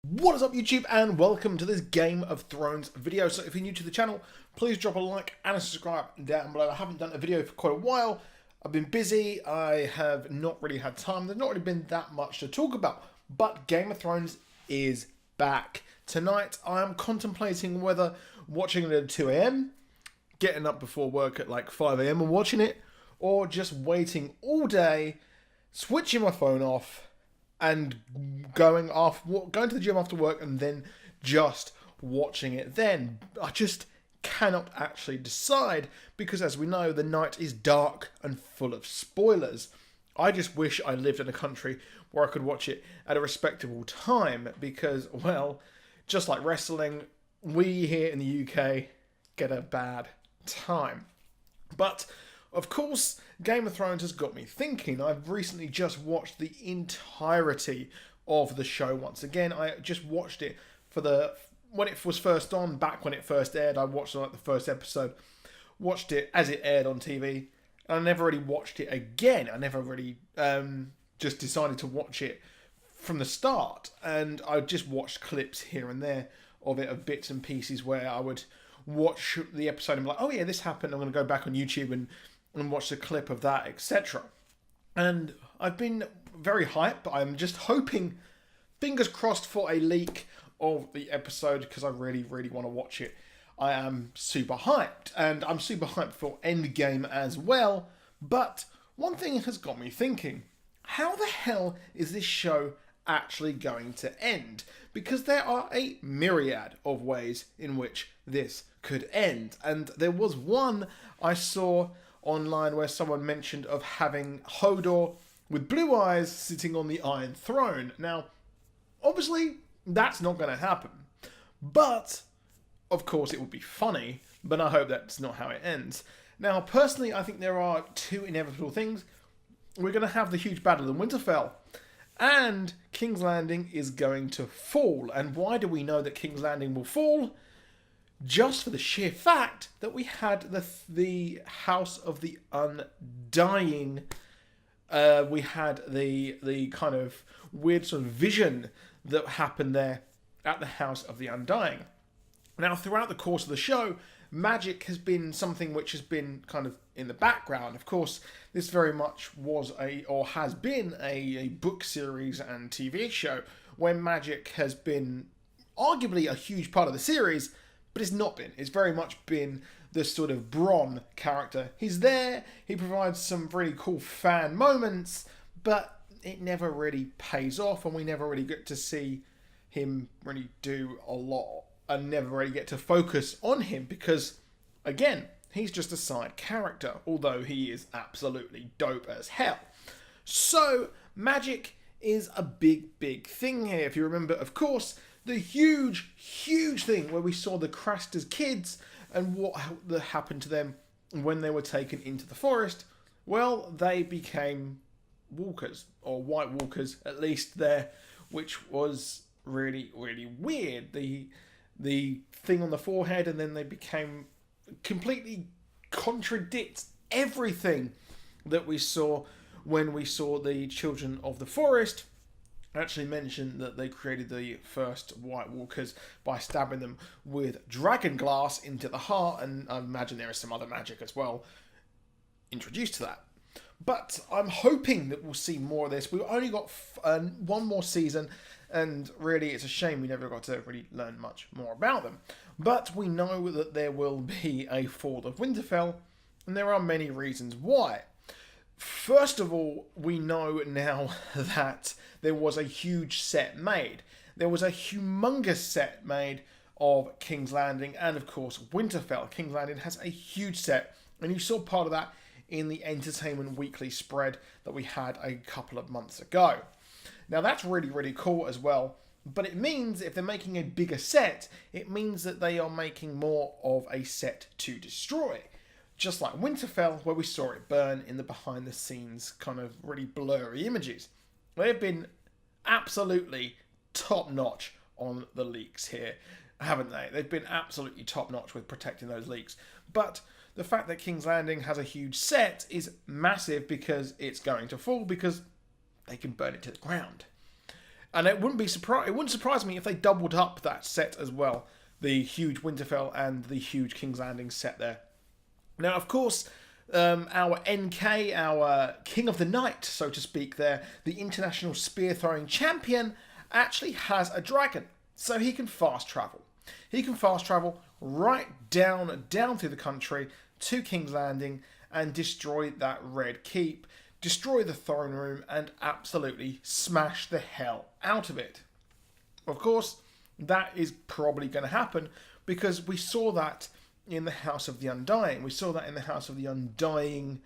What is up YouTube, and welcome to this Game of Thrones video. So if you're new to the channel, please drop a like and a subscribe down below. I haven't done a video for quite a while. I've been busy, I have not really had time, there's not really been that much to talk about. But Game of Thrones is back. Tonight I am contemplating whether watching it at 2 AM, getting up before work at like 5 AM and watching it, or just waiting all day, switching my phone off, and going to the gym after work and then just watching it then. I just cannot actually decide because, as we know, the night is dark and full of spoilers. I just wish I lived in a country where I could watch it at a respectable time because, well, just like wrestling, we here in the UK get a bad time. But of course, Game of Thrones has got me thinking. I've recently just watched the entirety of the show once again. I just watched it when it was first on, back when it first aired. I watched like the first episode, watched it as it aired on TV, and I never really watched it again. I never really just decided to watch it from the start, and I just watched clips here and there of it, of bits and pieces where I would watch the episode and be like, oh yeah, this happened. I'm going to go back on YouTube and watch the clip of that, etc. And I've been very hyped, but I'm just hoping, fingers crossed, for a leak of the episode because I really, really want to watch it. I am super hyped, and I'm super hyped for Endgame as well. But one thing has got me thinking, how the hell is this show actually going to end? Because there are a myriad of ways in which this could end. And there was one I saw online where someone mentioned of having Hodor with blue eyes sitting on the Iron Throne. Now, obviously, that's not going to happen. But, of course, it would be funny, but I hope that's not how it ends. Now, personally, I think there are two inevitable things. We're going to have the huge battle in Winterfell, and King's Landing is going to fall. And why do we know that King's Landing will fall? Just for the sheer fact that we had the House of the Undying. We had the kind of weird sort of vision that happened there at the House of the Undying. Now, throughout the course of the show, magic has been something which has been kind of in the background. Of course, this very much was has been a book series and TV show where magic has been arguably a huge part of the series, but it's not been. It's very much been the sort of Bran character. He's there, he provides some really cool fan moments, but it never really pays off, and we never really get to see him really do a lot, and never really get to focus on him because, again, he's just a side character, although he is absolutely dope as hell. So, magic is a big, big thing here. If you remember, of course, the huge, huge thing where we saw the Craster's kids and what happened to them when they were taken into the forest. Well, they became walkers, or White Walkers, at least there, which was really, really weird. The thing on the forehead, and then they became completely contradict everything that we saw when we saw the Children of the Forest. Actually mentioned that they created the first White Walkers by stabbing them with dragon glass into the heart, and I imagine there is some other magic as well introduced to that. But I'm hoping that we'll see more of this. We've only got one more season, and really it's a shame we never got to really learn much more about them. But we know that there will be a Fall of Winterfell, and there are many reasons why. First of all, we know now that there was a huge set made. There was a humongous set made of King's Landing and, of course, Winterfell. King's Landing has a huge set, and you saw part of that in the Entertainment Weekly spread that we had a couple of months ago. Now, that's really, really cool as well, but it means if they're making a bigger set, it means that they are making more of a set to destroy. Just like Winterfell, where we saw it burn in the behind-the-scenes kind of really blurry images. They've been absolutely top-notch on the leaks here, haven't they? They've been absolutely top-notch with protecting those leaks. But the fact that King's Landing has a huge set is massive because it's going to fall, because they can burn it to the ground. And it wouldn't surprise me if they doubled up that set as well. The huge Winterfell and the huge King's Landing set there. Now, of course, our NK, our King of the Night, so to speak there, the international spear throwing champion, actually has a dragon. So he can fast travel. He can fast travel right down through the country to King's Landing and destroy that Red Keep, destroy the throne room, and absolutely smash the hell out of it. Of course, that is probably going to happen because we saw that in the House of the Undying. We saw that in the House of the Undying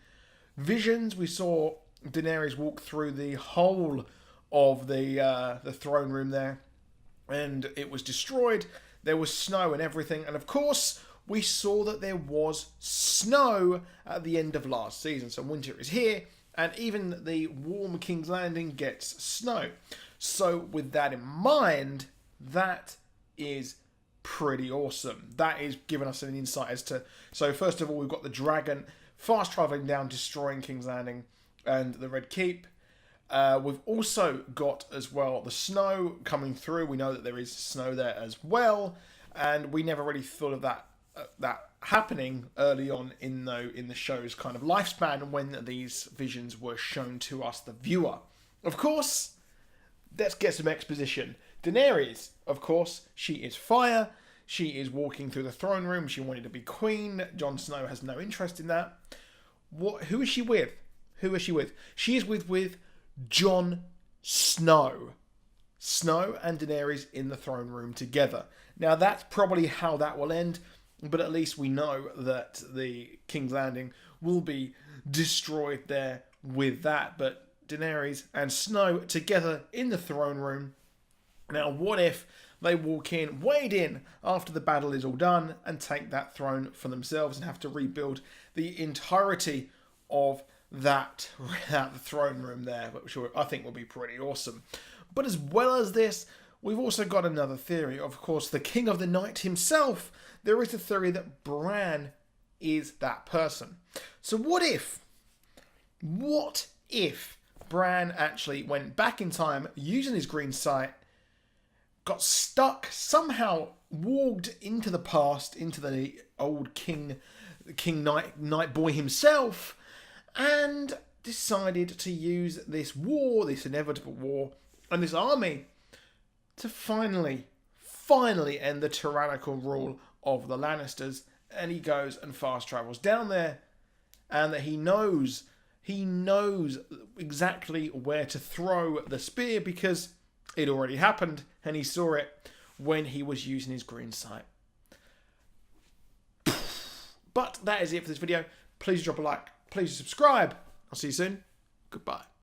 visions. We saw Daenerys walk through the whole of the throne room there, and it was destroyed. There was snow and everything, and of course, we saw that there was snow at the end of last season. So winter is here, and even the warm King's Landing gets snow. So with that in mind, that is pretty awesome. That is giving us an insight as to... So first of all, we've got the dragon fast travelling down, destroying King's Landing and the Red Keep. We've also got as well the snow coming through. We know that there is snow there as well, and we never really thought of that happening early on in the show's kind of lifespan when these visions were shown to us, the viewer. Of course, let's get some exposition. Daenerys, of course, she is fire. She is walking through the throne room. She wanted to be queen. Jon Snow has no interest in that. Who is she with? Who is she with? She is with Jon Snow. Snow and Daenerys in the throne room together. Now, that's probably how that will end, but at least we know that the King's Landing will be destroyed there with that. But Daenerys and Snow together in the throne room. Now, what if they walk in, wade in after the battle is all done and take that throne for themselves and have to rebuild the entirety of that throne room there, which I think will be pretty awesome. But as well as this, we've also got another theory. Of course, the King of the Night himself, there is a theory that Bran is that person. So what if Bran actually went back in time using his green sight, got stuck, somehow walked into the past, into the old King Night Boy himself, and decided to use this war, this inevitable war, and this army to finally end the tyrannical rule of the Lannisters. And he goes and fast travels down there, and that he knows exactly where to throw the spear because it already happened, and he saw it when he was using his green sight. But that is it for this video. Please drop a like. Please subscribe. I'll see you soon. Goodbye.